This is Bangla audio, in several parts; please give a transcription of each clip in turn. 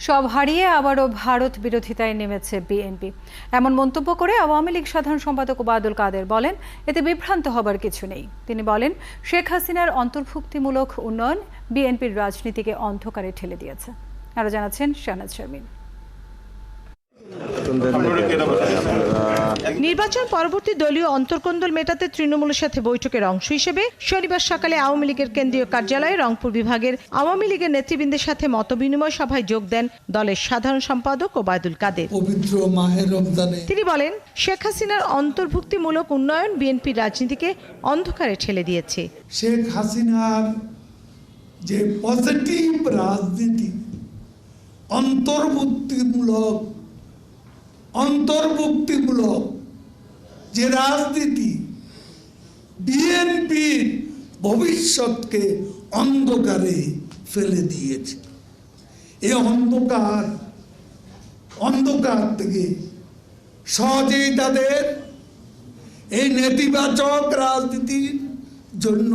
সব হারিয়ে আবারও ভারত বিরোধিতায় নেমেছে বিএনপি। এমন মন্তব্য করে আওয়ামী লীগ সাধারণ সম্পাদক ওবায়দুল কাদের বলেন, এতে বিভ্রান্ত হবার কিছু নেই। তিনি বলেন, শেখ হাসিনার অন্তর্ভুক্তিমূলক উন্নয়ন বিএনপির রাজনীতিকে অন্ধকারে ঠেলে দিয়েছে। আরও জানাচ্ছেন শাহনাজ শারমিন। নির্বাচন পরবর্তী দলীয় অন্তর্কোন্দল মেটাতে তৃণমূলের সাথে বৈঠকের অংশ হিসেবে শনিবার সকালে আওয়ামী লীগের কেন্দ্রীয় কার্যালয়ে রংপুর বিভাগের আওয়ামী লীগের নেতৃবৃন্দের সাথে মতবিনিময় সভায় যোগ দেন দলের সাধারণ সম্পাদক ওবায়দুল কাদের। পবিত্র মাহে রমজানে তিনি বলেন, শেখ হাসিনার অন্তর্ভুক্তিমূলক উন্নয়ন বিএনপির রাজনীতিকে অন্ধকারে ঠেলে দিয়েছে। শেখ হাসিনার যে পজিটিভ রাজনীতি, অন্তর্ভুক্তিমূলক যে রাজনীতি বিএনপির ভবিষ্যৎকে অন্ধকারে ফেলে দিয়েছে। এই অন্ধকার থেকে সহজেই তাদের এই নেতিবাচক রাজনীতির জন্য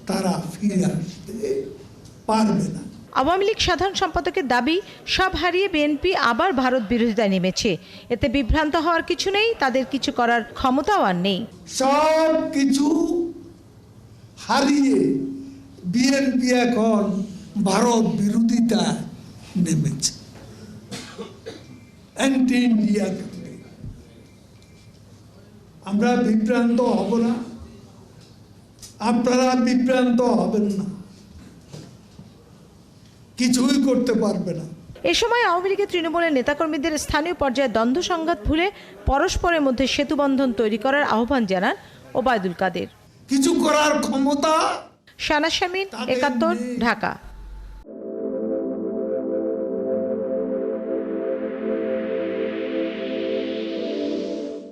তারা ফিরে আসতে পারবে না। আওয়ামী লীগ সাধারণ সম্পাদকের দাবি, সব হারিয়ে বিএনপি আবার ভারত বিরোধিতায় নেমেছে। এতে বিভ্রান্ত হওয়ার কিছু নেই, তাদের কিছু করার ক্ষমতাও আর নেই। সব কিছু হারিয়ে বিএনপি এখন ভারত বিরোধিতায় নেমেছে। অ্যান্টি ইন্ডিয়া, আমরা বিভ্রান্ত হব না, আপনারা বিভ্রান্ত হবেন না, কিছুই করতে পারবে না। এ সময় আওয়ামী লীগের তৃণমূলের নেতাকর্মীদের স্থানীয় পর্যায়ে দ্বন্দ্ব সংঘাত ভুলে পরস্পরের মধ্যে সেতুবন্ধন তৈরি করার আহ্বান জানান ওবায়দুল কাদের। কিছু করার ক্ষমতা। শাহনাজ শারমিন, ৭১, ঢাকা।